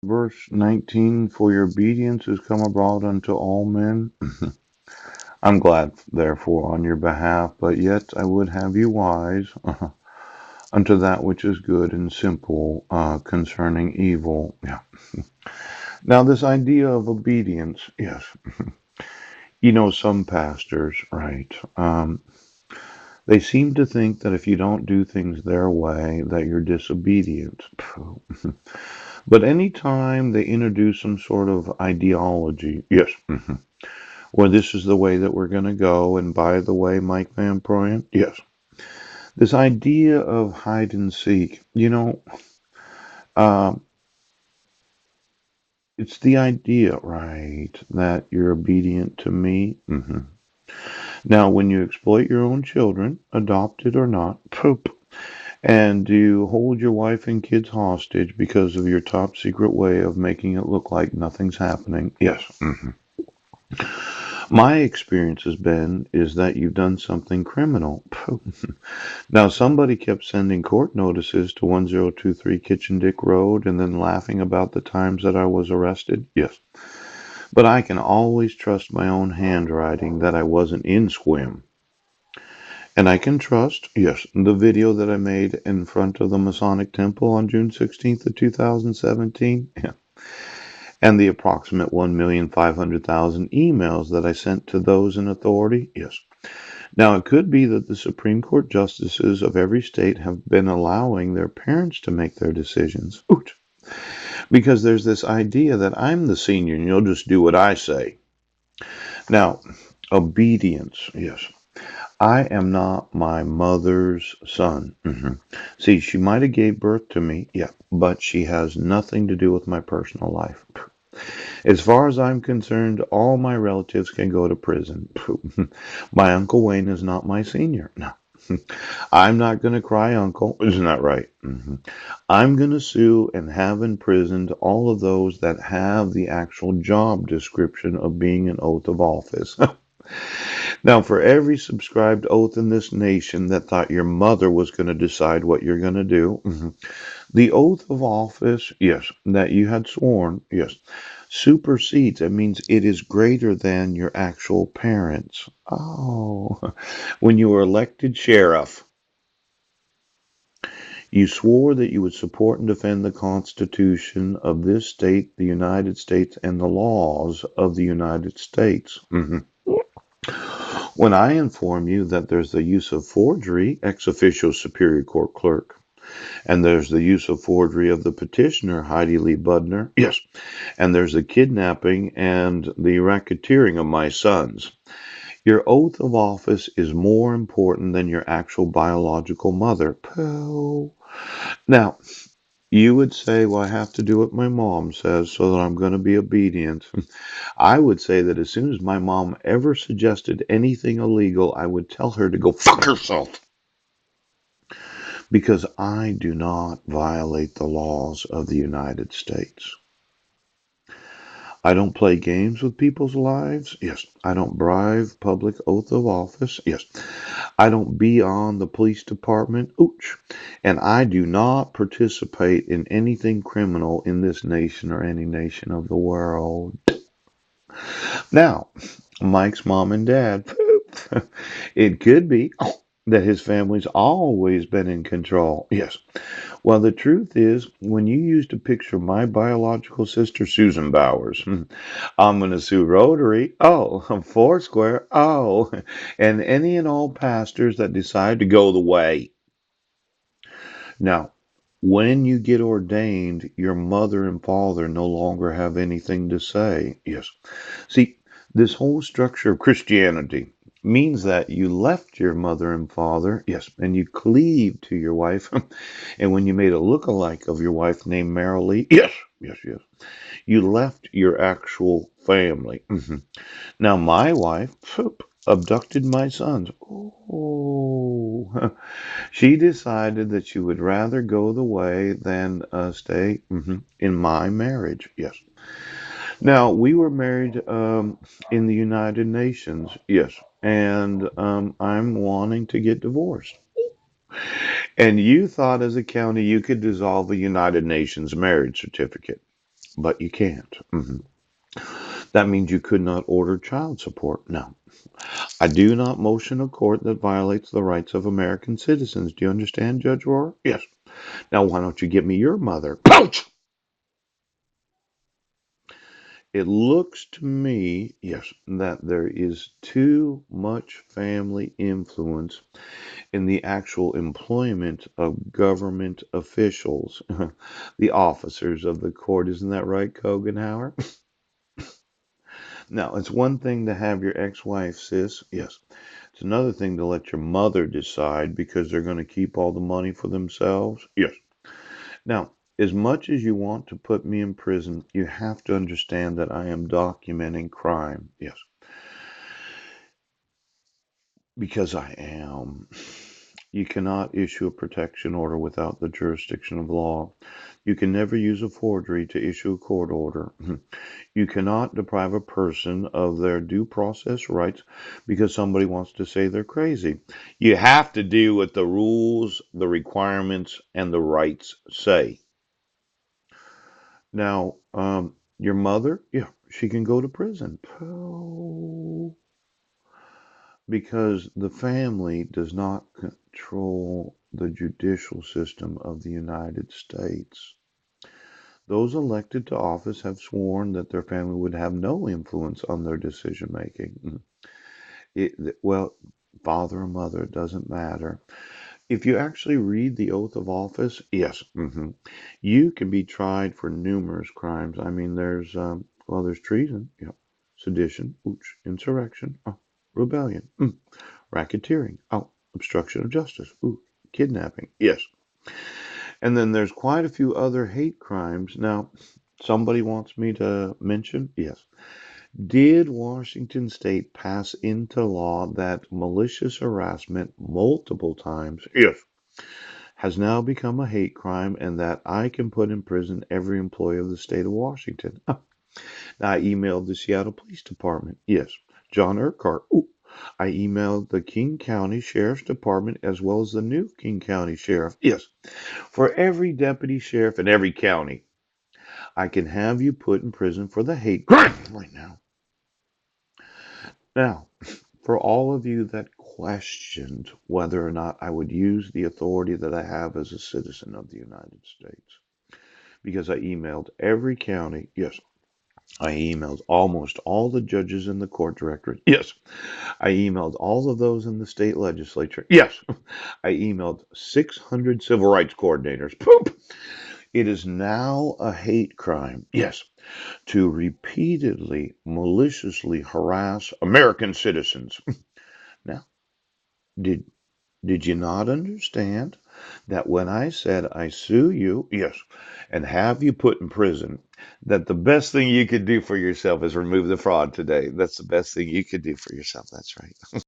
verse 19, for your obedience is come abroad unto all men. I'm glad, therefore, on your behalf, but yet I would have you wise unto that which is good and simple concerning evil. Yeah. Now, this idea of obedience, yes. Some pastors, right? They seem to think that if you don't do things their way, that you're disobedient. But anytime they introduce some sort of ideology, yes, or this is the way that we're going to go, and by the way, Mike Van Proyen, yes, this idea of hide and seek, uh, it's the idea, right, that you're obedient to me. Now, when you exploit your own children, adopted or not, poop, and you hold your wife and kids hostage because of your top secret way of making it look like nothing's happening, yes. My experience has been is that you've done something criminal. Now, somebody kept sending court notices to 1023 Kitchen Dick Road and then laughing about the times that I was arrested. Yes. But I can always trust my own handwriting that I wasn't in Squim. And I can trust, yes, the video that I made in front of the Masonic Temple on June 16th of 2017. Yeah. And the approximate 1,500,000 emails that I sent to those in authority. Yes. Now, it could be that the Supreme Court justices of every state have been allowing their parents to make their decisions. Ouch. Because there's this idea that I'm the senior and you'll just do what I say. Now, obedience, yes. I am not my mother's son. See, she might have gave birth to me, yeah, but she has nothing to do with my personal life. As far as I'm concerned, all my relatives can go to prison. My Uncle Wayne is not my senior. No. I'm not going to cry uncle. Isn't that right? I'm going to sue and have imprisoned all of those that have the actual job description of being an oath of office. Now, for every subscribed oath in this nation that thought your mother was going to decide what you're going to do, the oath of office, yes, that you had sworn, yes, supersedes. It means it is greater than your actual parents. Oh, when you were elected sheriff, you swore that you would support and defend the Constitution of this state, the United States, and the laws of the United States. When I inform you that there's the use of forgery, ex officio Superior Court clerk, and there's the use of forgery of the petitioner, Heidi Lee Budner, yes, and there's the kidnapping and the racketeering of my sons. Your oath of office is more important than your actual biological mother. Pooh. Now, you would say, well, I have to do what my mom says so that I'm going to be obedient. I would say that as soon as my mom ever suggested anything illegal, I would tell her to go fuck herself. Because I do not violate the laws of the United States. I don't play games with people's lives. Yes. I don't bribe public oath of office. Yes. I don't be on the police department. Ouch. And I do not participate in anything criminal in this nation or any nation of the world. Now, Mike's mom and dad, it could be that his family's always been in control. Yes. Well, the truth is, when you used to picture my biological sister, Susan Bowers, I'm going to sue Rotary, oh, Foursquare, oh, and any and all pastors that decide to go the way. Now, when you get ordained, your mother and father no longer have anything to say. Yes. See, this whole structure of Christianity means that you left your mother and father, yes, and you cleaved to your wife. And when you made a look-alike of your wife named Marilee, yes, yes, yes, you left your actual family. Now, my wife abducted my sons. Oh, she decided that she would rather go the way than stay in my marriage. Yes. Now, we were married in the United Nations, yes, and I'm wanting to get divorced. And you thought as a county you could dissolve a United Nations marriage certificate. but you can't. That means you could not order child support. No. I do not motion a court that violates the rights of American citizens. Do you understand, Judge Rohr? Yes. Now, why don't you get me your mother? Ouch! It looks to me, yes, that there is too much family influence in the actual employment of government officials, the officers of the court. Isn't that right, Kogenhauer? Now, it's one thing to have your ex-wife, sis. Yes. It's another thing to let your mother decide because they're going to keep all the money for themselves. Yes. Now, as much as you want to put me in prison, you have to understand that I am documenting crime. Yes. Because I am. You cannot issue a protection order without the jurisdiction of law. You can never use a forgery to issue a court order. You cannot deprive a person of their due process rights because somebody wants to say they're crazy. You have to do what the rules, the requirements, and the rights say. Now, your mother, yeah, she can go to prison. Oh, because the family does not control the judicial system of the United States. Those elected to office have sworn that their family would have no influence on their decision making. Well, father or mother, it doesn't matter. If you actually read the oath of office, yes, you can be tried for numerous crimes. I mean, there's treason, yeah, sedition, insurrection, rebellion, racketeering, obstruction of justice, kidnapping, yes. And then there's quite a few other hate crimes. Now, somebody wants me to mention, yes. Did Washington State pass into law that malicious harassment multiple times, yes, has now become a hate crime and that I can put in prison every employee of the state of Washington? I emailed the Seattle Police Department. Yes. John Urquhart. Ooh. I emailed the King County Sheriff's Department as well as the new King County Sheriff. Yes. For every deputy sheriff in every county, I can have you put in prison for the hate crime right now. Now, for all of you that questioned whether or not I would use the authority that I have as a citizen of the United States, because I emailed every county, yes, I emailed almost all the judges in the court directorate. Yes. I emailed all of those in the state legislature. Yes. I emailed 600 civil rights coordinators. Poop. It is now a hate crime. Yes. To repeatedly, maliciously harass American citizens. Now, did did you not understand that when I said I sue you, yes, and have you put in prison, that the best thing you could do for yourself is remove the fraud today? That's the best thing you could do for yourself. That's right.